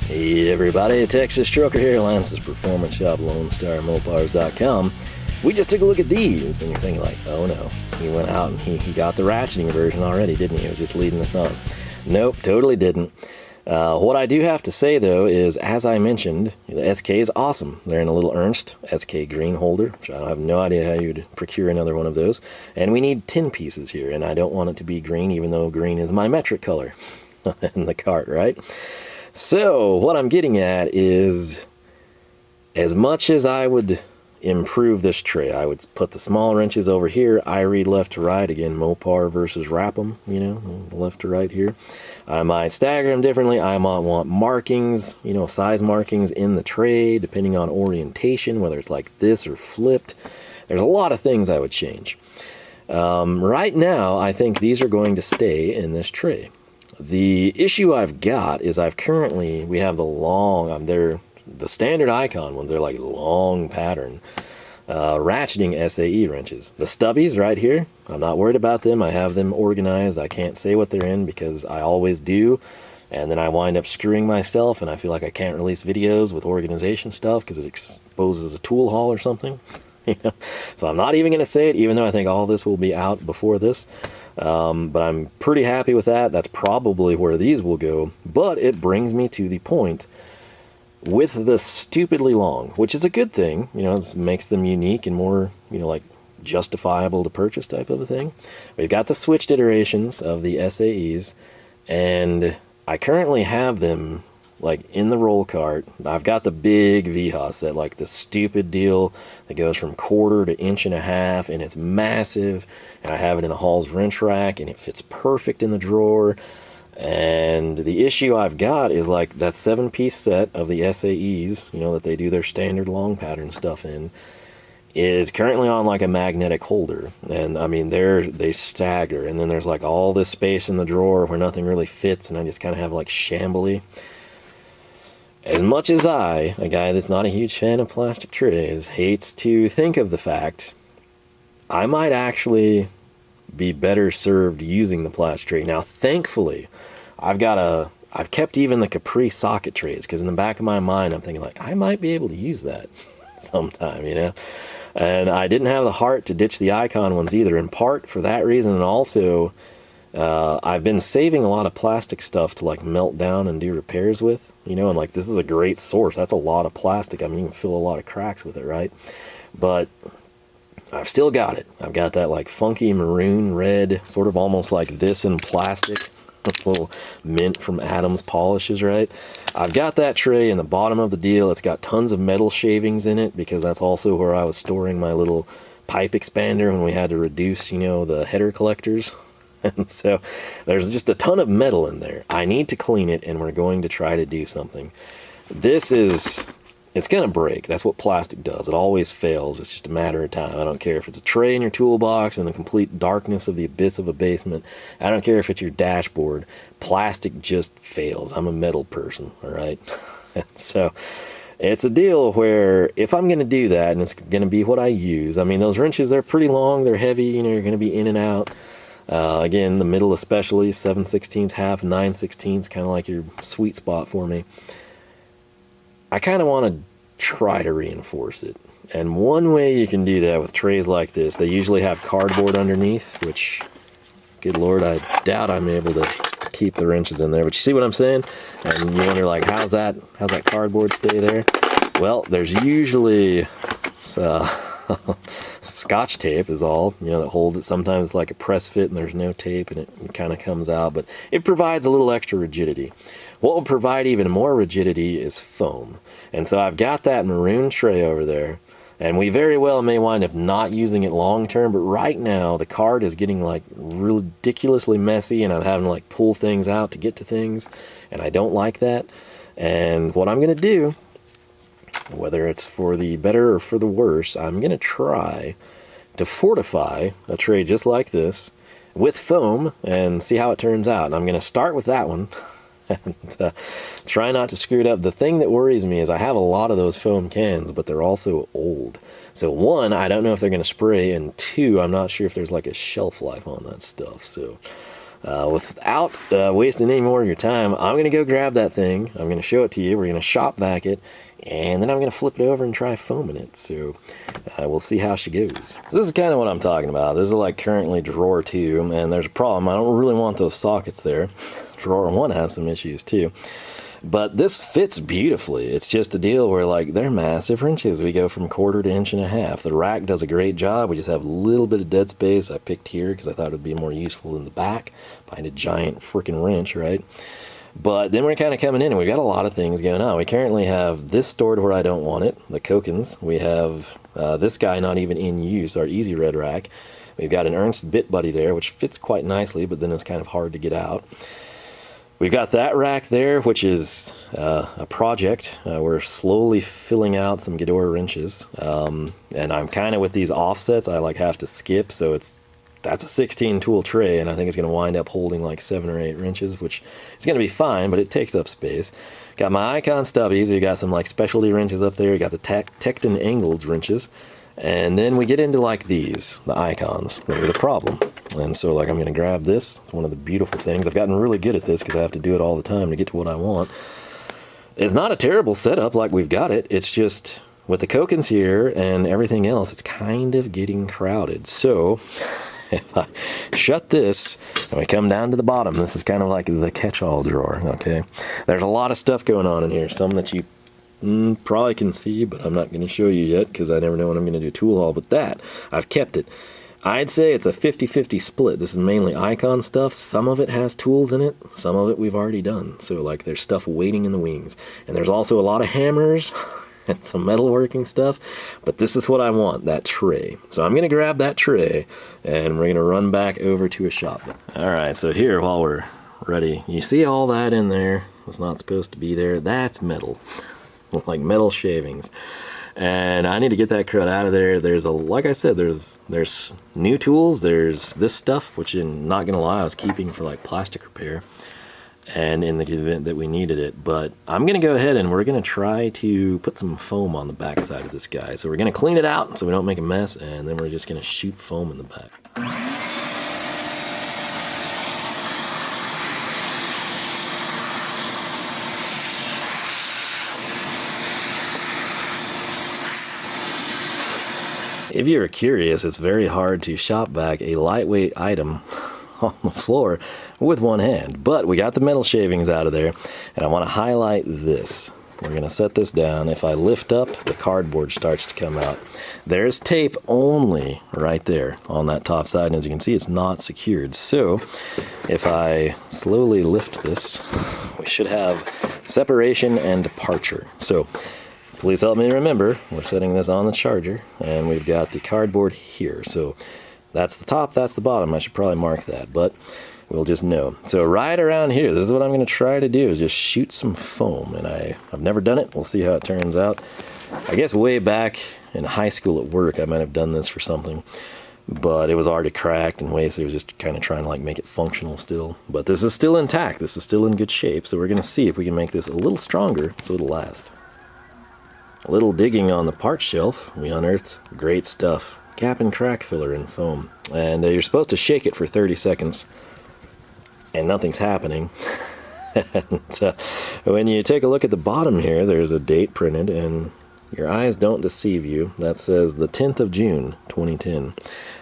Hey everybody, Texas Trucker here, Lance's Performance Shop, LoneStarMopars.com. We just took a look at these, and you're thinking like, oh no, he went out and he got the ratcheting version already, didn't he? He was just leading us on. Nope, totally didn't. What I do have to say though is, as I mentioned, the SK is awesome. They're in a little Ernst SK green holder, which I have no idea how you'd procure another one of those. And we need 10 pieces here, and I don't want it to be green, even though green is my metric color in the cart, right? So what I'm getting at is, as much as I would improve this tray, I would put the small wrenches over here. I read left to right, again, Mopar versus Rap'em, you know, left to right here. I might stagger them differently. I might want markings, you know, size markings in the tray, depending on orientation, whether it's like this or flipped. There's a lot of things I would change. Right now, I think these are going to stay in this tray. The issue I've got is we have the long, they're the standard icon ones. They're like long pattern ratcheting SAE wrenches. The stubbies right here, I'm not worried about them. I have them organized. I can't say what they're in because I always do, and then I wind up screwing myself, and I feel like I can't release videos with organization stuff because it exposes a tool haul or something. You know? So I'm not even going to say it, even though I think all this will be out before this. But I'm pretty happy with that. That's probably where these will go. But it brings me to the point with the stupidly long, which is a good thing. You know, this makes them unique and more, you know, like justifiable to purchase type of a thing. We've got the switched iterations of the SAEs, and I currently have them like in the roll cart. I've got the big VHA set, like the stupid deal that goes from 1/4 to 1.5 inches, and it's massive, and I have it in a Hall's wrench rack, and it fits perfect in the drawer. And the issue I've got is like that 7-piece set of the SAEs, you know, that they do their standard long pattern stuff in, is currently on like a magnetic holder. And I mean, they stagger, and then there's like all this space in the drawer where nothing really fits, and I just kind of have like shambly. As much as a guy that's not a huge fan of plastic trays, hates to think of the fact, I might actually be better served using the plastic tray. Now, thankfully, I've kept even the Capri socket trays, because in the back of my mind, I'm thinking like, I might be able to use that sometime, you know? And I didn't have the heart to ditch the icon ones either, in part for that reason, and also, I've been saving a lot of plastic stuff to like melt down and do repairs with, you know, and like this is a great source. That's a lot of plastic. I mean, you can fill a lot of cracks with it, right? But I've still got it. I've got that like funky maroon red, sort of almost like this in plastic, little mint from Adams polishes, right? I've got that tray in the bottom of the deal. It's got tons of metal shavings in it, because that's also where I was storing my little pipe expander when we had to reduce, you know, the header collectors. And so there's just a ton of metal in there. I need to clean it, and we're going to try to do something. It's going to break. That's what plastic does. It always fails. It's just a matter of time. I don't care if it's a tray in your toolbox in the complete darkness of the abyss of a basement. I don't care if it's your dashboard. Plastic just fails. I'm a metal person, all right? And so it's a deal where if I'm going to do that, and it's going to be what I use, I mean, those wrenches, they're pretty long. They're heavy. You know, you're going to be in and out. Again, the middle especially, 7/16, half, 9/16, kind of like your sweet spot for me. I kind of want to try to reinforce it. And one way you can do that with trays like this, they usually have cardboard underneath, which, good Lord, I doubt I'm able to keep the wrenches in there. But you see what I'm saying? And you wonder, like, how's that cardboard stay there? Well, there's usually Scotch tape is all, you know, that holds it. Sometimes it's like a press fit and there's no tape, and it kind of comes out, but it provides a little extra rigidity. What will provide even more rigidity is foam. And so I've got that maroon tray over there, and we very well may wind up not using it long term, but right now the cart is getting like ridiculously messy, and I'm having to like pull things out to get to things, and I don't like that. And what I'm going to do, whether it's for the better or for the worse, I'm going to try to fortify a tray just like this with foam and see how it turns out. And I'm going to start with that one and try not to screw it up. The thing that worries me is I have a lot of those foam cans, but they're also old. So one, I don't know if they're going to spray, and two, I'm not sure if there's like a shelf life on that stuff. So Without wasting any more of your time, I'm going to go grab that thing. I'm going to show it to you. We're going to shop vac it. And then I'm going to flip it over and try foaming it. So we'll see how she goes. So this is kind of what I'm talking about. This is like currently drawer 2. And there's a problem. I don't really want those sockets there. Drawer 1 has some issues too. But this fits beautifully. It's just a deal where, like, they're massive wrenches. We go from 1/4 to 1.5 inches. The rack does a great job. We just have a little bit of dead space. I picked here because I thought it would be more useful in the back behind a giant freaking wrench, right? But then we're kind of coming in and we've got a lot of things going on. We currently have this stored where I don't want it, the Kokens. We have this guy not even in use, our Easy Red rack. We've got an Ernst Bit Buddy there, which fits quite nicely, but then it's kind of hard to get out. We've got that rack there, which is a project. We're slowly filling out some Ghidorah wrenches. And I'm kind of with these offsets, I like have to skip, so that's a 16 tool tray, and I think it's going to wind up holding like 7 or 8 wrenches, which is going to be fine, but it takes up space. Got my Icon stubbies. We got some like specialty wrenches up there. We got the Tecton angled wrenches. And then we get into like these, the Icons, that are the problem. And so like I'm going to grab this. It's one of the beautiful things. I've gotten really good at this because I have to do it all the time to get to what I want. It's not a terrible setup like we've got it. It's just with the Kokens here and everything else, it's kind of getting crowded. So if I shut this and we come down to the bottom, this is kind of like the catch-all drawer, okay? There's a lot of stuff going on in here, some that you probably can see, but I'm not going to show you yet because I never know when I'm going to do tool haul. But that, I've kept it. I'd say it's a 50-50 split. This is mainly Icon stuff. Some of it has tools in it. Some of it we've already done. So like there's stuff waiting in the wings. And there's also a lot of hammers and some metalworking stuff. But this is what I want, that tray. So I'm going to grab that tray and we're going to run back over to a shop. All right, so here while we're ready, you see all that in there? It's not supposed to be there. That's metal. Like metal shavings, and I need to get that crud out of there. There's like I said, there's new tools. There's this stuff, which I'm not gonna lie, I was keeping for like plastic repair, and in the event that we needed it. But I'm gonna go ahead and we're gonna try to put some foam on the back side of this guy. So we're gonna clean it out so we don't make a mess, and then we're just gonna shoot foam in the back. If you're curious, it's very hard to shop vac a lightweight item on the floor with one hand. But we got the metal shavings out of there, and I want to highlight this. We're going to set this down. If I lift up, the cardboard starts to come out. There's tape only right there on that top side, and as you can see, it's not secured. So if I slowly lift this, we should have separation and departure. So please help me remember, we're setting this on the charger, and we've got the cardboard here. So that's the top, that's the bottom. I should probably mark that, but we'll just know. So right around here, this is what I'm going to try to do, is just shoot some foam. And I've never done it. We'll see how it turns out. I guess way back in high school at work, I might have done this for something, but it was already cracked and wasted. It was just kind of trying to like make it functional still. But this is still intact. This is still in good shape. So we're going to see if we can make this a little stronger so it'll last. A little digging on the parts shelf, we unearthed great stuff. Cap and crack filler in foam. And you're supposed to shake it for 30 seconds. And nothing's happening. And when you take a look at the bottom here, there's a date printed, and your eyes don't deceive you. That says the 10th of June, 2010.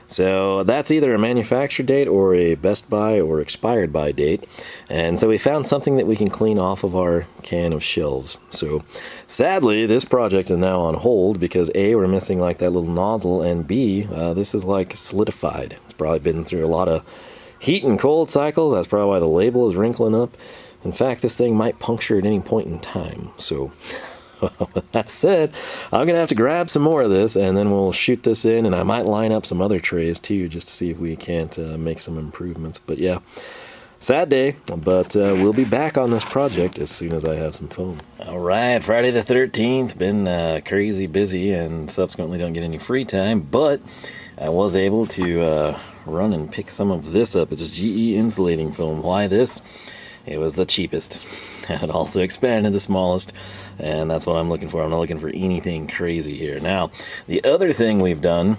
So that's either a manufacture date or a Best Buy or expired by date. And so we found something that we can clean off of our can of shelves. So sadly, this project is now on hold because A, we're missing like that little nozzle, and B, this is like solidified. It's probably been through a lot of heat and cold cycles. That's probably why the label is wrinkling up. In fact, this thing might puncture at any point in time. So with that said, I'm going to have to grab some more of this, and then we'll shoot this in, and I might line up some other trays too, just to see if we can't make some improvements. But yeah, sad day, but we'll be back on this project as soon as I have some foam. All right, Friday the 13th, been crazy busy and subsequently don't get any free time, but I was able to run and pick some of this up. It's GE Insulating Foam. Why this? It was the cheapest. And it also expanded the smallest, and that's what I'm looking for. I'm not looking for anything crazy here. Now, the other thing we've done,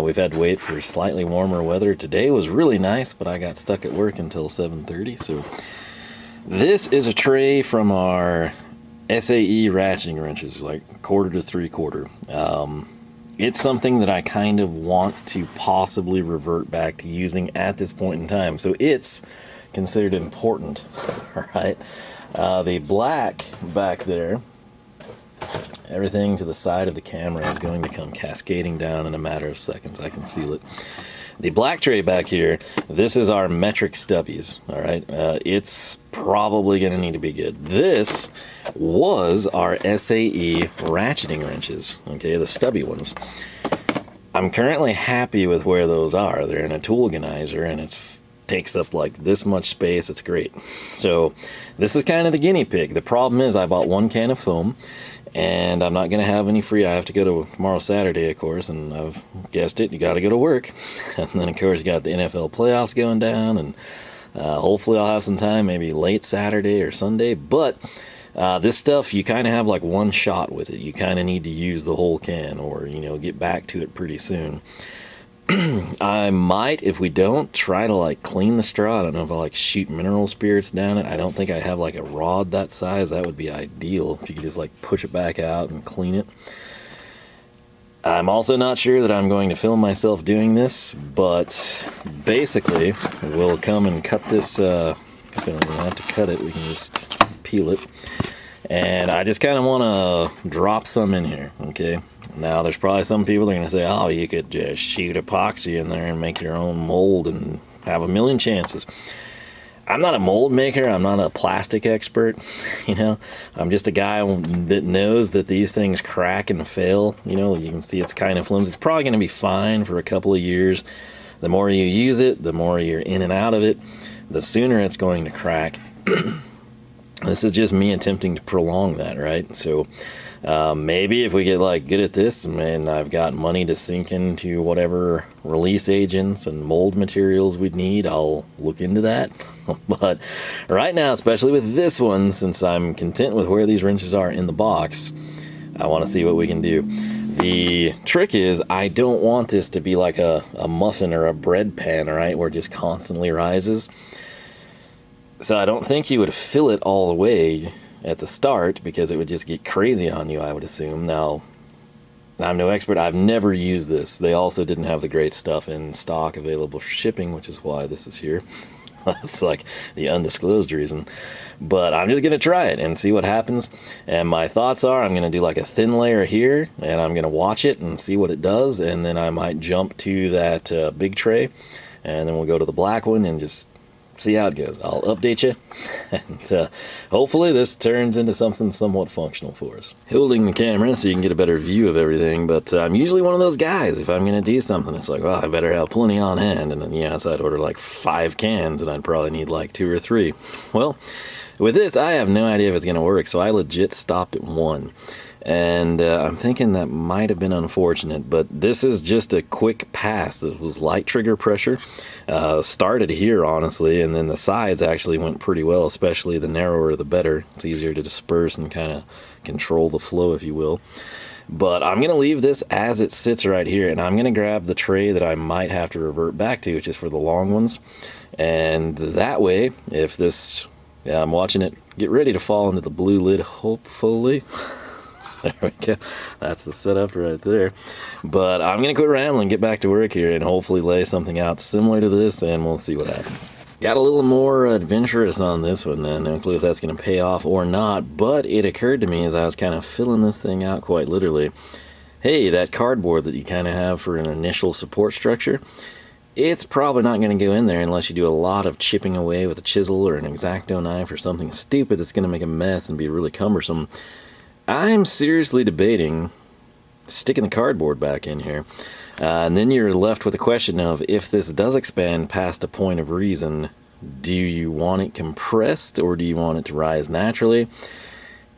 we've had to wait for slightly warmer weather. Today was really nice, but I got stuck at work until 7:30, so this is a tray from our SAE ratcheting wrenches, like 1/4 to 3/4. It's something that I kind of want to possibly revert back to using at this point in time, so it's considered important. All right, the black back there, everything to the side of the camera is going to come cascading down in a matter of seconds. I can feel it. The black tray back here, this is our metric stubbies. All right, it's probably going to need to be good. This was our SAE ratcheting wrenches, okay, the stubby ones. I'm currently happy with where those are. They're in a tool organizer, and it's takes up like this much space. It's great. So this is kind of the guinea pig. The problem is I bought 1 can of foam, and I'm not going to have any free. I have to go to tomorrow, Saturday, of course, and I've guessed it, you got to go to work. And then, of course, you got the NFL playoffs going down, and hopefully I'll have some time, maybe late Saturday or Sunday. But this stuff, you kind of have like one shot with it. You kind of need to use the whole can, or, you know, get back to it pretty soon. I might, if we don't, try to like clean the straw. I don't know if I'll like shoot mineral spirits down it. I don't think I have like a rod that size. That would be ideal if you could just like push it back out and clean it. I'm also not sure that I'm going to film myself doing this, but basically we'll come and cut this, because we don't even have to cut it, we can just peel it. And I just kind of want to drop some in here, okay? Now, there's probably some people that are going to say, oh, you could just shoot epoxy in there and make your own mold and have a million chances. I'm not a mold maker. I'm not a plastic expert, you know? I'm just a guy that knows that these things crack and fail. You know, you can see it's kind of flimsy. It's probably going to be fine for a couple of years. The more you use it, the more you're in and out of it, the sooner it's going to crack. This is just me attempting to prolong that, right? So maybe if we get like good at this, and I've got money to sink into whatever release agents and mold materials we'd need, I'll look into that. But right now, especially with this one, since I'm content with where these wrenches are in the box, I want to see what we can do. The trick is I don't want this to be like a muffin or a bread pan, right, where it just constantly rises. So I don't think you would fill it all the way at the start, because it would just get crazy on you, I would assume. Now, I'm no expert. I've never used this. They also didn't have the great stuff in stock available for shipping, which is why this is here. That's like the undisclosed reason. But I'm just going to try it and see what happens. And my thoughts are I'm going to do like a thin layer here, and I'm going to watch it and see what it does. And then I might jump to that big tray, and then we'll go to the black one and just see how it goes. I'll update you, and hopefully this turns into something somewhat functional for us. Holding the camera so you can get a better view of everything, but I'm usually one of those guys, if I'm going to do something, it's like, well, I better have plenty on hand, and then, yeah, so I'd order like 5 cans, and I'd probably need like 2 or 3. Well, with this, I have no idea if it's going to work, so I legit stopped at 1. And I'm thinking that might have been unfortunate, but this is just a quick pass. This was light trigger pressure. Started here, honestly, and then the sides actually went pretty well, especially the narrower the better. It's easier to disperse and kind of control the flow, if you will. But I'm going to leave this as it sits right here, and I'm going to grab the tray that I might have to revert back to, which is for the long ones. And that way, if this, yeah, I'm watching it get ready to fall into the blue lid, hopefully. There we go. That's the setup right there. But I'm going to quit rambling, get back to work here, and hopefully lay something out similar to this, and we'll see what happens. Got a little more adventurous on this one, and no clue if that's going to pay off or not, but it occurred to me as I was kind of filling this thing out quite literally, hey, that cardboard that you kind of have for an initial support structure, it's probably not going to go in there unless you do a lot of chipping away with a chisel or an X-Acto knife or something stupid that's going to make a mess and be really cumbersome. I'm seriously debating sticking the cardboard back in here. And then you're left with the question of, if this does expand past a point of reason, do you want it compressed or do you want it to rise naturally?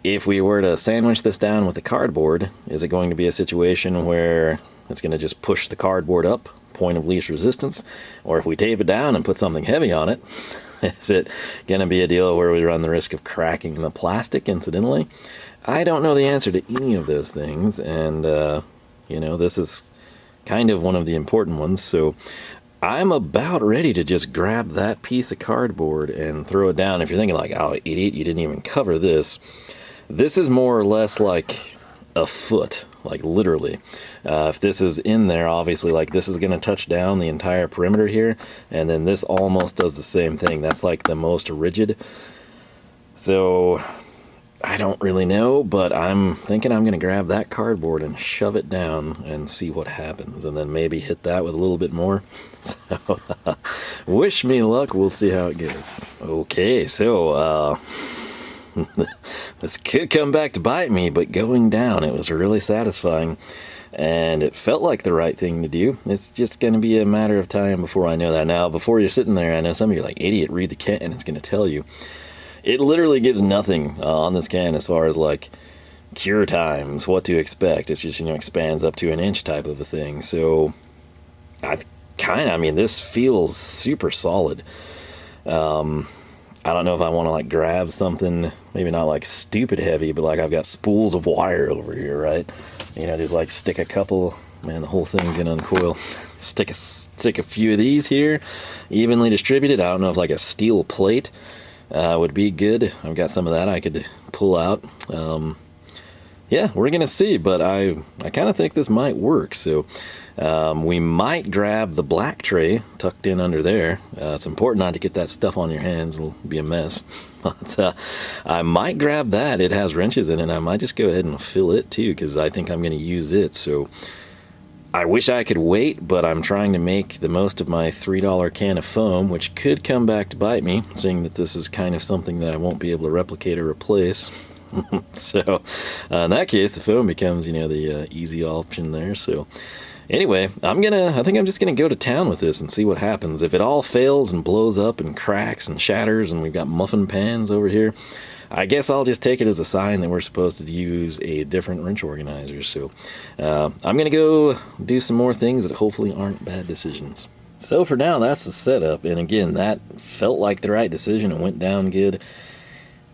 If we were to sandwich this down with the cardboard, is it going to be a situation where it's going to just push the cardboard up, point of least resistance? Or if we tape it down and put something heavy on it, Is it going to be a deal where we run the risk of cracking the plastic incidentally? I don't know the answer to any of those things, and you know, this is kind of one of the important ones, so I'm about ready to just grab that piece of cardboard and throw it down. If you're thinking like, oh, idiot, you didn't even cover this. This is more or less like a foot, like literally. If this is in there, obviously, like this is going to touch down the entire perimeter here, and then this almost does the same thing. That's like the most rigid. So I don't really know, but I'm thinking I'm going to grab that cardboard and shove it down and see what happens, and then maybe hit that with a little bit more. So wish me luck. We'll see how it goes. Okay, so this could come back to bite me, but going down, it was really satisfying, and it felt like the right thing to do. It's just going to be a matter of time before I know that. Now, before you're sitting there, I know some of you are like, idiot, read the can, and it's going to tell you. It literally gives nothing on this can as far as like cure times, what to expect. It's just, you know, expands up to an inch type of a thing. So I mean, this feels super solid. I don't know if I want to like grab something, maybe not like stupid heavy, but like I've got spools of wire over here, right? You know, just like stick a couple, man, the whole thing's gonna uncoil. Stick a few of these here, evenly distributed. I don't know if like a steel plate would be good. I've got some of that I could pull out. Yeah, we're gonna see, but I kind of think this might work. So we might grab the black tray tucked in under there. It's important not to get that stuff on your hands. It'll be a mess. But I might grab that. It has wrenches in it. I might just go ahead and fill it too, because I think I'm going to use it. So I wish I could wait, but I'm trying to make the most of my $3 can of foam, which could come back to bite me, seeing that this is kind of something that I won't be able to replicate or replace. So in that case, the foam becomes, you know, the easy option there. So anyway, I think I'm just gonna go to town with this and see what happens. If it all fails and blows up and cracks and shatters and we've got muffin pans over here, I guess I'll just take it as a sign that we're supposed to use a different wrench organizer. So I'm gonna go do some more things that hopefully aren't bad decisions. So for now, that's the setup, and again, that felt like the right decision. It went down good.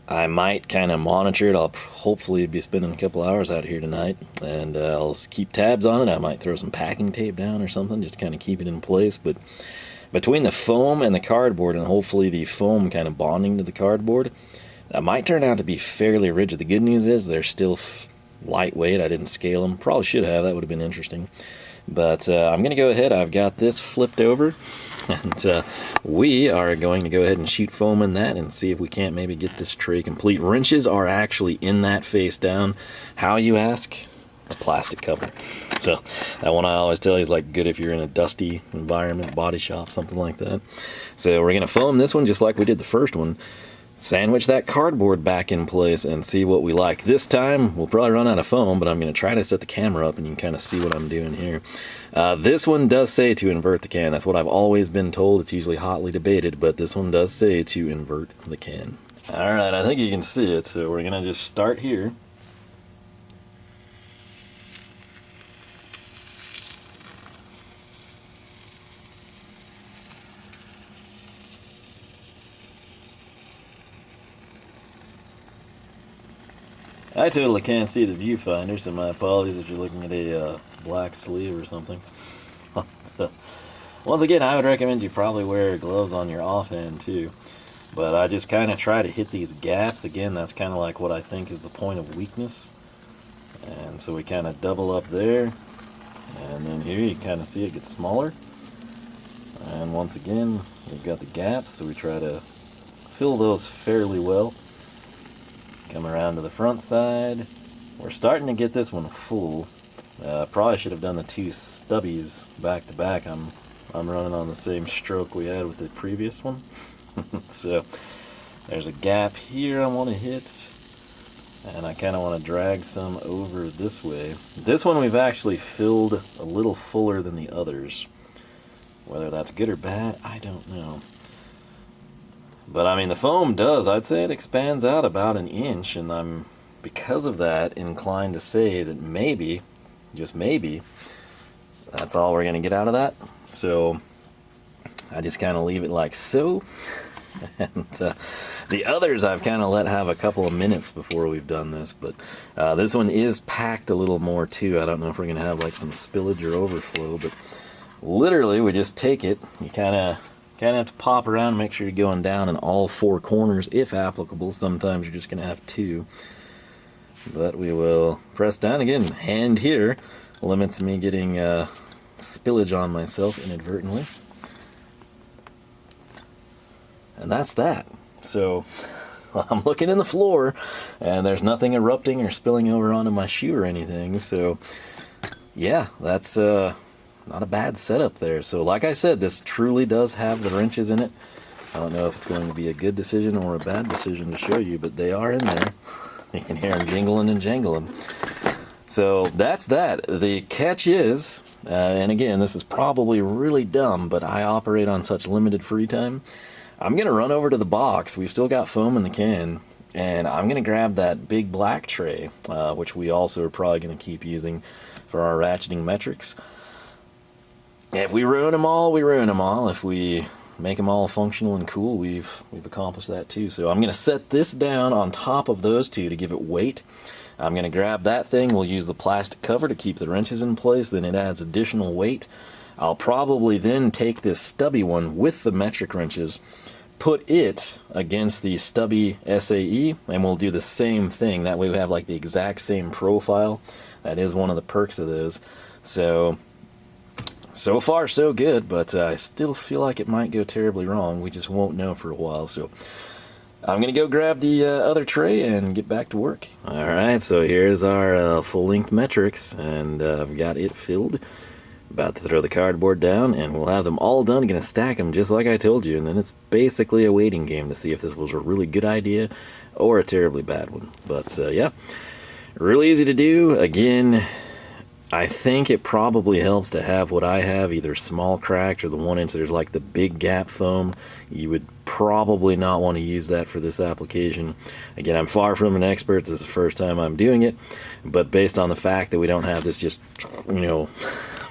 I might kind of monitor it. I'll hopefully be spending a couple hours out here tonight, and I'll keep tabs on it. I might throw some packing tape down or something just to kind of keep it in place. But between the foam and the cardboard, and hopefully the foam kind of bonding to the cardboard, that might turn out to be fairly rigid. The good news is they're still lightweight. I didn't scale them. Probably should have. That would have been interesting. But I'm going to go ahead. I've got this flipped over. And we are going to go ahead and shoot foam in that and see if we can't maybe get this tray complete. Wrenches are actually in that face down. How, you ask? A plastic cover. So that one I always tell you is like good if you're in a dusty environment, body shop, something like that. So we're going to foam this one just like we did the first one. Sandwich that cardboard back in place and see what we like. This time we'll probably run out of foam, but I'm going to try to set the camera up and you can kind of see what I'm doing here. This one does say to invert the can. That's what I've always been told. It's usually hotly debated, but this one does say to invert the can. Alright, I think you can see it, so we're going to just start here. I totally can't see the viewfinder, so my apologies if you're looking at a black sleeve or something. Once again, I would recommend you probably wear gloves on your offhand too. But I just kind of try to hit these gaps. Again, that's kind of like what I think is the point of weakness. And so we kind of double up there. And then here you kind of see it gets smaller. And once again, we've got the gaps, so we try to fill those fairly well. Come around to the front side. We're starting to get this one full. Probably should have done the two stubbies back to back. I'm running on the same stroke we had with the previous one. So there's a gap here I want to hit, and I kind of want to drag some over this way. This one we've actually filled a little fuller than the others. Whether that's good or bad, I don't know. But I mean, the foam does, I'd say it expands out about an inch, and I'm, because of that, inclined to say that maybe, just maybe, that's all we're going to get out of that. So I just kind of leave it like so. And the others I've kind of let have a couple of minutes before we've done this, but this one is packed a little more too. I don't know if we're going to have like some spillage or overflow, but literally we just take it. You kind of have to pop around, make sure you're going down in all four corners if applicable. Sometimes you're just going to have two. But we will press down again. Hand here limits me getting spillage on myself inadvertently. And that's that. So I'm looking in the floor and there's nothing erupting or spilling over onto my shoe or anything. So yeah, that's not a bad setup there. So like I said, this truly does have the wrenches in it. I don't know if it's going to be a good decision or a bad decision to show you, but they are in there. You can hear them jingling and jangling. So that's that. The catch is, and again, this is probably really dumb, but I operate on such limited free time. I'm going to run over to the box. We've still got foam in the can, and I'm going to grab that big black tray, which we also are probably going to keep using for our ratcheting metrics. If we ruin them all, we ruin them all. If we make them all functional and cool, we've accomplished that too. So I'm going to set this down on top of those two to give it weight. I'm going to grab that thing. We'll use the plastic cover to keep the wrenches in place. Then it adds additional weight. I'll probably then take this stubby one with the metric wrenches, put it against the stubby SAE, and we'll do the same thing. That way we have like the exact same profile. That is one of the perks of those. So far so good, but I still feel like it might go terribly wrong. We just won't know for a while. So I'm going to go grab the other tray and get back to work. Alright, so here's our full-length metrics, and I've got it filled. About to throw the cardboard down, and we'll have them all done. Going to stack them just like I told you, and then it's basically a waiting game to see if this was a really good idea or a terribly bad one. But yeah, really easy to do. Again, I think it probably helps to have what I have, either small cracked or the 1-inch. There's like the big gap foam. You would probably not want to use that for this application. Again, I'm far from an expert. This is the first time I'm doing it, but based on the fact that we don't have this just,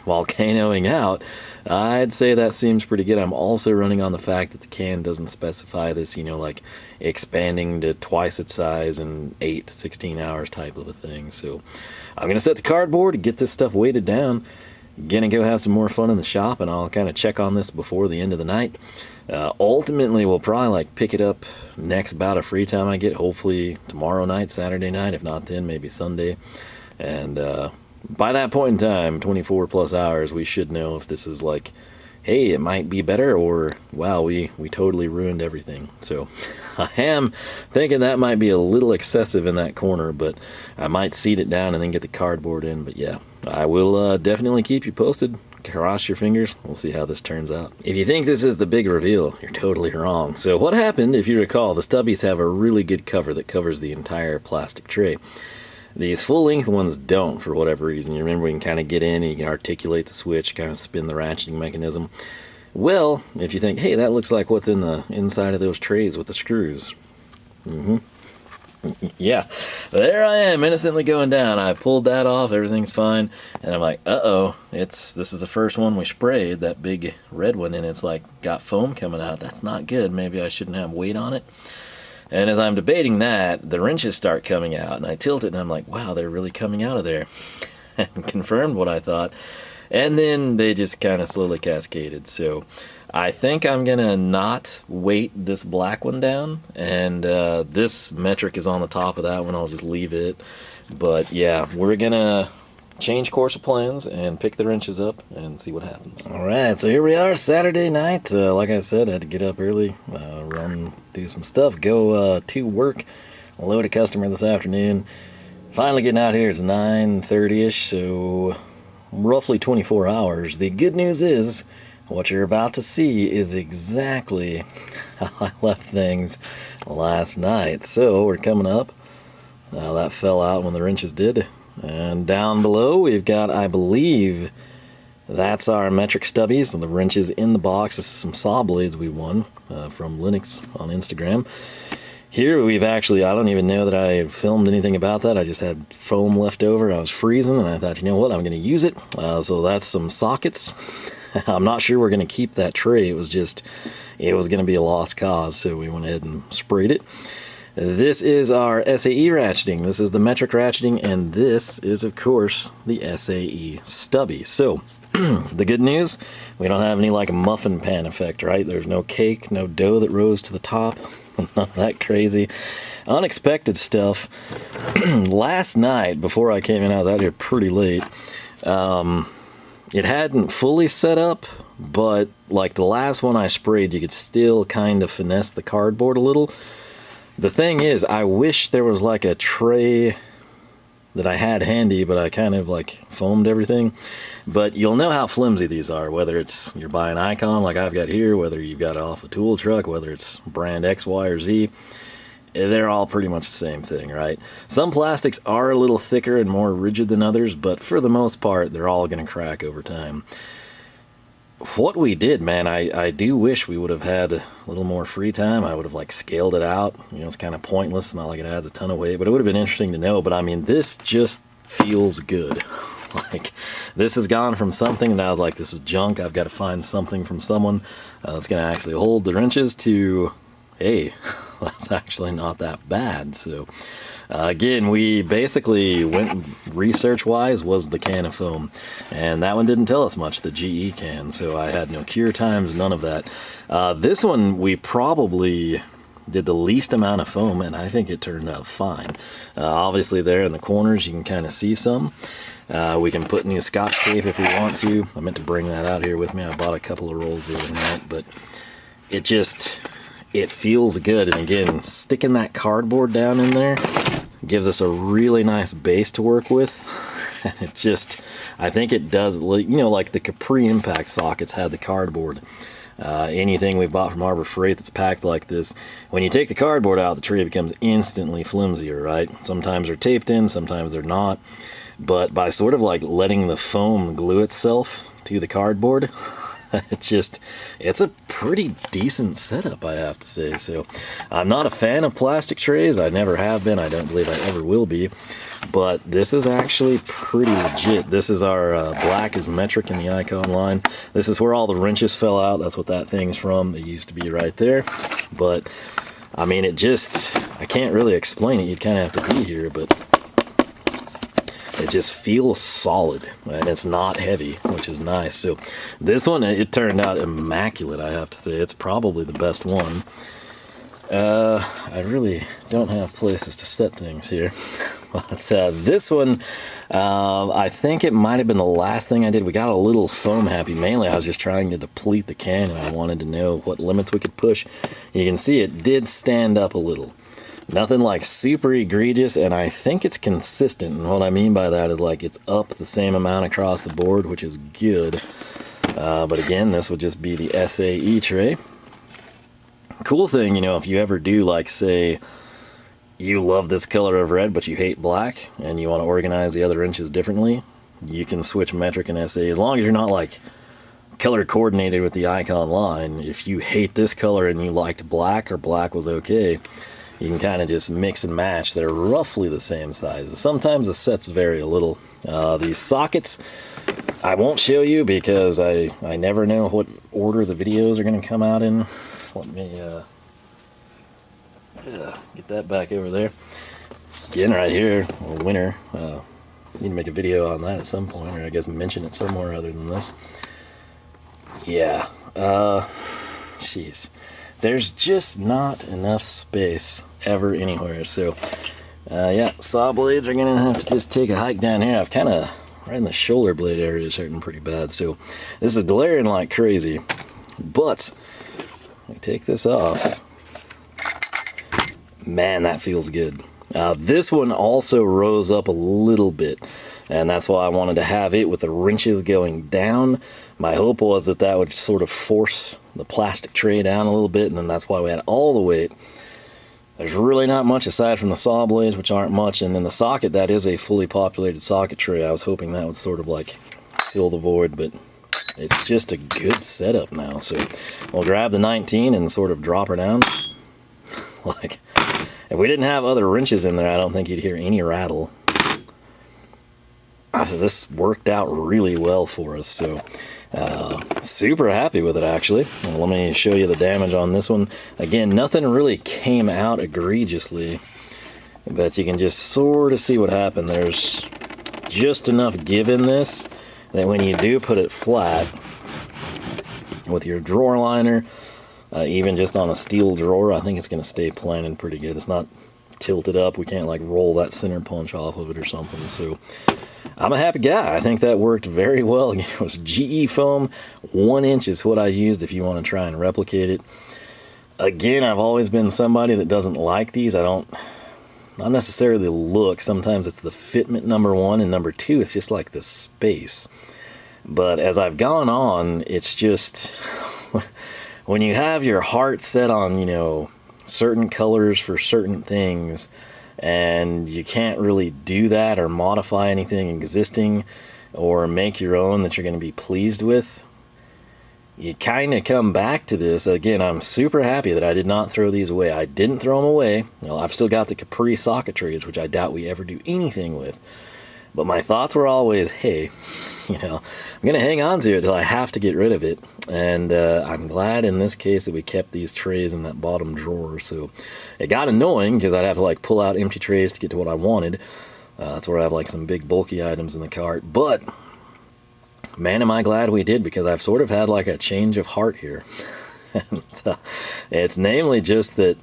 volcanoing out, I'd say that seems pretty good. I'm also running on the fact that the can doesn't specify this, like expanding to twice its size in 8 to 16 hours type of a thing. So I'm going to set the cardboard, get this stuff weighted down, gonna go have some more fun in the shop, and I'll kind of check on this before the end of the night. Ultimately, we'll probably pick it up next bout of free time I get, hopefully tomorrow night, Saturday night, if not then, maybe Sunday. And by that point in time, 24 plus hours, we should know if this is like, hey, it might be better, or wow, we totally ruined everything. So I am thinking that might be a little excessive in that corner, but I might seat it down and then get the cardboard in. But yeah, I will definitely keep you posted. Cross your fingers. We'll see how this turns out. If you think this is the big reveal, you're totally wrong. So what happened, if you recall, the stubbies have a really good cover that covers the entire plastic tray. These full-length ones don't, for whatever reason. You remember, we can kind of get in and you can articulate the switch, kind of spin the ratcheting mechanism. Well, if you think, hey, that looks like what's in the inside of those trays with the screws. Yeah, there I am, innocently going down. I pulled that off, everything's fine, and I'm like, uh-oh, this is the first one we sprayed, that big red one, and it's like got foam coming out. That's not good. Maybe I shouldn't have weight on it. And as I'm debating that, the wrenches start coming out, and I tilt it, and I'm like, wow, they're really coming out of there. And confirmed what I thought. And then they just kind of slowly cascaded. So I think I'm going to not weight this black one down, and this metric is on the top of that one. I'll just leave it. But yeah, we're going to change course of plans and pick the wrenches up and see what happens. Alright, so here we are, Saturday night. Like I said, I had to get up early, run, do some stuff, go to work, load a customer this afternoon. Finally getting out here, it's 9:30ish, so roughly 24 hours. The good news is, what you're about to see is exactly how I left things last night. So we're coming up. That fell out when the wrenches did. And down below we've got, I believe, that's our metric stubbies and the wrenches in the box. This is some saw blades we won from Linux on Instagram. Here we've actually, I don't even know that I filmed anything about that. I just had foam left over. I was freezing and I thought, you know what, I'm going to use it. So that's some sockets. I'm not sure we're going to keep that tray. It was going to be a lost cause, so we went ahead and sprayed it. This is our SAE ratcheting. This is the metric ratcheting, and this is, of course, the SAE Stubby. So, the good news, we don't have any like muffin pan effect, right? There's no cake, no dough that rose to the top, none of that crazy, unexpected stuff. Last night, before I came in, I was out here pretty late. It hadn't fully set up, but like the last one I sprayed, you could still kind of finesse the cardboard a little. The thing is, I wish there was like a tray that I had handy, but I kind of like foamed everything. But you'll know how flimsy these are, whether it's you're buying Icon like I've got here, whether you've got it off a tool truck, whether it's brand X, Y, or Z. They're all pretty much the same thing, right? Some plastics are a little thicker and more rigid than others, but for the most part, they're all going to crack over time. What we did, man, I do wish we would have had a little more free time. I would have like scaled it out. You know, it's kind of pointless, not like it adds a ton of weight, but it would have been interesting to know. But I mean, this just feels good. Like, this has gone from something that I was like, this is junk, I've got to find something from someone that's going to actually hold the wrenches, to, hey, that's actually not that bad. So again, we basically went research-wise, was the can of foam, and that one didn't tell us much, the GE can, so I had no cure times, none of that. This one, we probably did the least amount of foam, and I think it turned out fine. Obviously there in the corners, you can kind of see some. We can put new Scotch tape if we want to. I meant to bring that out here with me. I bought a couple of rolls the other night, but it feels good. And again, sticking that cardboard down in there gives us a really nice base to work with. And it just, I think it does, you know, like the Capri impact sockets had the cardboard. Anything we've bought from Harbor Freight that's packed like this, when you take the cardboard out, the tray becomes instantly flimsier, right? Sometimes they're taped in, sometimes they're not. But by sort of like letting the foam glue itself to the cardboard, it's a pretty decent setup, I have to say. So I'm not a fan of plastic trays. I never have been. I don't believe I ever will be. But this is actually pretty legit. This is our black is metric in the Icon line. This is where all the wrenches fell out. That's what that thing's from. It used to be right there. But I mean, it just, I can't really explain it. You'd kind of have to be here, but it just feels solid, and it's not heavy, which is nice. So this one, it turned out immaculate, I have to say. It's probably the best one. I really don't have places to set things here. But this one, I think it might have been the last thing I did. We got a little foam happy. Mainly, I was just trying to deplete the can, and I wanted to know what limits we could push. You can see it did stand up a little. Nothing like super egregious, and I think it's consistent. And what I mean by that is like it's up the same amount across the board, which is good. But again, this would just be the SAE tray. Cool thing, you know, if you ever do, like, say, you love this color of red, but you hate black, and you want to organize the other wrenches differently, you can switch metric and SAE. As long as you're not, like, color coordinated with the Icon line. If you hate this color and you liked black, or black was okay, you can kind of just mix and match. They're roughly the same size. Sometimes the sets vary a little. These sockets, I won't show you because I never know what order the videos are going to come out in. Let me get that back over there. Again, right here, a winner. Need to make a video on that at some point, or I guess mention it somewhere other than this. Yeah, jeez. There's just not enough space ever anywhere. So, yeah, saw blades are gonna have to just take a hike down here. I've kind of, right in the shoulder blade area is hurting pretty bad. So, this is glaring like crazy. But, I take this off. Man, that feels good. This one also rose up a little bit, and that's why I wanted to have it with the wrenches going down. My hope was that that would sort of force the plastic tray down a little bit, and then that's why we had all the weight. There's really not much aside from the saw blades, which aren't much, and then the socket, that is a fully populated socket tray. I was hoping that would sort of like fill the void, but it's just a good setup now. So we'll grab the 19 and sort of drop her down. Like, if we didn't have other wrenches in there, I don't think you'd hear any rattle. this worked out really well for us. So super happy with it, actually. And let me show you the damage on this one. Again, nothing really came out egregiously, but you can just sort of see what happened. There's just enough give in this that when you do put it flat with your drawer liner, even just on a steel drawer, I think it's going to stay planted pretty good. It's not tilted up. We can't like roll that center punch off of it or something. So I'm a happy guy. I think that worked very well. It was GE foam. 1 inch is what I used if you want to try and replicate it. Again, I've always been somebody that doesn't like these. Not necessarily the look. Sometimes it's the fitment, number one, and number two, it's just like the space. But as I've gone on, it's just when you have your heart set on, you know, certain colors for certain things, and you can't really do that or modify anything existing or make your own that you're going to be pleased with, you kind of come back to this. Again, I'm super happy that I did not throw these away. I didn't throw them away. You know, I've still got the Capri socket trays, which I doubt we ever do anything with. But my thoughts were always, hey, you know, I'm going to hang on to it till I have to get rid of it. And I'm glad in this case that we kept these trays in that bottom drawer. So it got annoying because I'd have to like pull out empty trays to get to what I wanted. That's where I have like some big bulky items in the cart. But man, am I glad we did, because I've sort of had like a change of heart here. And it's namely just that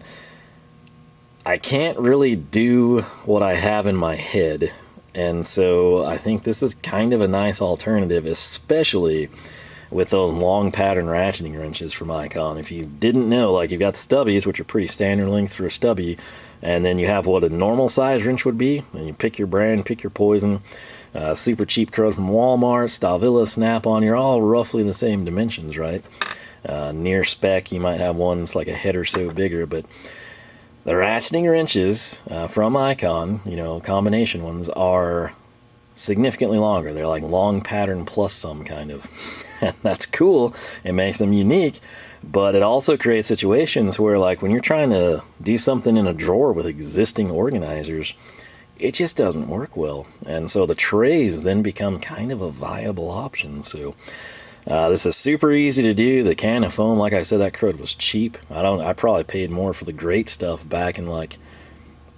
I can't really do what I have in my head. And so I think this is kind of a nice alternative, especially with those long pattern ratcheting wrenches from Icon. If you didn't know, like, you've got the stubbies, which are pretty standard length for a stubby, and then you have what a normal size wrench would be, and you pick your brand, pick your poison. Super cheap crud from Walmart, Stavilla, Snap-on, you're all roughly the same dimensions, right? Near spec, you might have one that's like a head or so bigger, but the ratcheting wrenches from Icon, you know, combination ones, are significantly longer. They're like long pattern plus some kind of. And that's cool. It makes them unique, but it also creates situations where, like, when you're trying to do something in a drawer with existing organizers, it just doesn't work well. And so the trays then become kind of a viable option. So this is super easy to do. The can of foam, like I said, that crud was cheap. I probably paid more for the great stuff back in like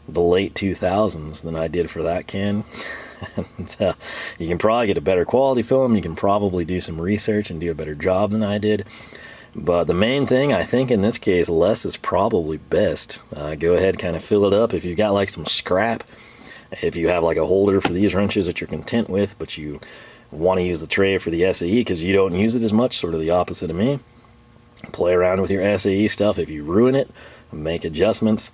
the late 2000s than I did for that can. And you can probably get a better quality foam. You can probably do some research and do a better job than I did. But the main thing, I think in this case, less is probably best. Go ahead, kind of fill it up. If you've got like some scrap, if you have like a holder for these wrenches that you're content with, but you want to use the tray for the SAE because you don't use it as much, sort of the opposite of me, play around with your SAE stuff. If you ruin it, make adjustments.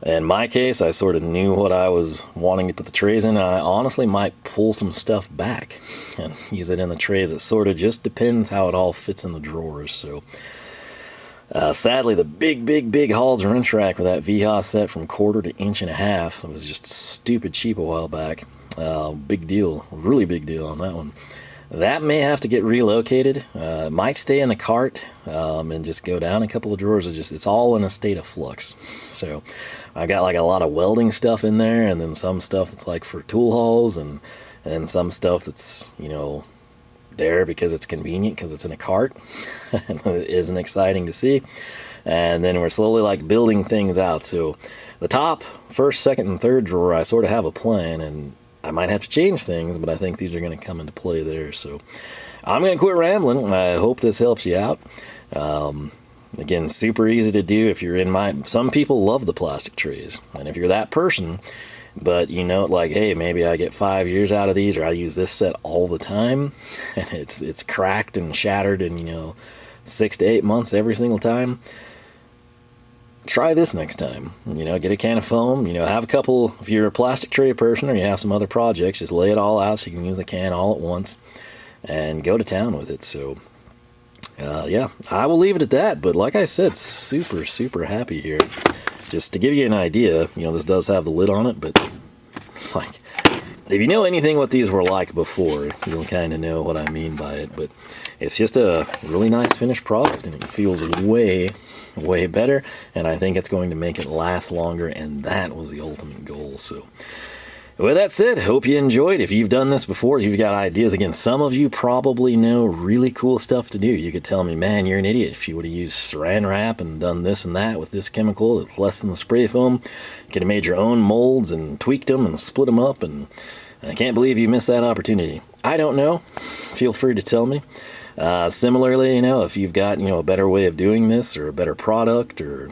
In my case, I sort of knew what I was wanting to put the trays in, and I honestly might pull some stuff back and use it in the trays. It sort of just depends how it all fits in the drawers. So sadly, the big Halls wrench rack with that VHA set from 1/4 to 1.5 inch, it was just stupid cheap a while back. Big deal, really big deal on that one. That may have to get relocated. It might stay in the cart and just go down a couple of drawers. It's all in a state of flux. So I got like a lot of welding stuff in there, and then some stuff that's like for tool hauls, and some stuff that's, you know, there because it's convenient because it's in a cart. And it isn't exciting to see. And then we're slowly like building things out. So the top, first, second, and third drawer, I sort of have a plan, and I might have to change things, but I think these are going to come into play there. So I'm going to quit rambling. I hope this helps you out. Again, super easy to do. If you're in some people love the plastic trays, and if you're that person, but you know, like, hey, maybe I get 5 years out of these, or I use this set all the time, and it's cracked and shattered in, you know, 6 to 8 months every single time. Try this next time. You know, get a can of foam, you know, have a couple. If you're a plastic tray person or you have some other projects, just lay it all out so you can use the can all at once and go to town with it. So yeah, I will leave it at that. But like I said, super happy here. Just to give you an idea, you know, this does have the lid on it, but like, if you know anything what these were like before, you'll kind of know what I mean by it. But it's just a really nice finished product, and it feels way better, and I think it's going to make it last longer, and that was the ultimate goal. So With that said, hope you enjoyed. If you've done this before, you've got ideas. Again, some of you probably know really cool stuff to do. You could tell me, man, you're an idiot if you would have used saran wrap and done this and that with this chemical that's less than the spray foam. You could have made your own molds and tweaked them and split them up, and I can't believe you missed that opportunity. I don't know. Feel free to tell me. Similarly, if you've got, a better way of doing this or a better product or,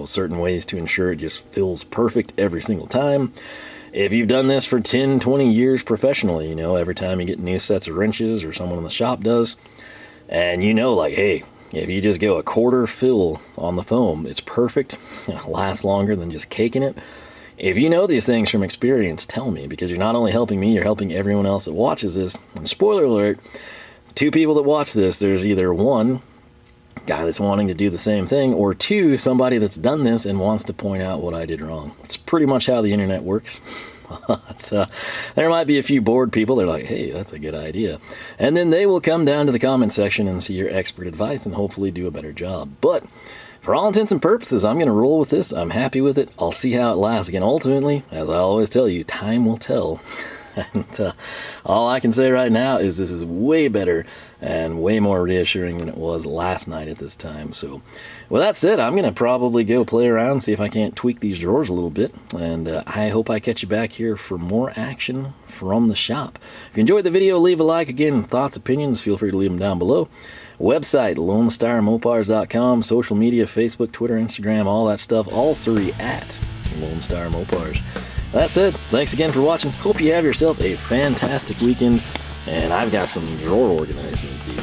certain ways to ensure it just feels perfect every single time. If you've done this for 10, 20 years professionally, every time you get new sets of wrenches or someone in the shop does, and hey, if you just go a quarter fill on the foam, it's perfect. It'll last longer than just caking it. If you know these things from experience, tell me, because you're not only helping me, you're helping everyone else that watches this. And spoiler alert, 2 people that watch this, there's either 1 guy that's wanting to do the same thing, or 2, somebody that's done this and wants to point out what I did wrong. It's pretty much how the internet works. There might be a few bored people. They're like, hey, that's a good idea. And then they will come down to the comment section and see your expert advice and hopefully do a better job. But for all intents and purposes, I'm going to roll with this. I'm happy with it. I'll see how it lasts. Again, ultimately, as I always tell you, time will tell. And all I can say right now is this is way better and way more reassuring than it was last night at this time. So with that said, I'm going to probably go play around, see if I can't tweak these drawers a little bit. And I hope I catch you back here for more action from the shop. If you enjoyed the video, leave a like. Again, thoughts, opinions, feel free to leave them down below. Website, LoneStarMopars.com. Social media, Facebook, Twitter, Instagram, all that stuff. All 3 at Lone Star Mopars. That said, thanks again for watching. Hope you have yourself a fantastic weekend, and I've got some drawer organizing to do.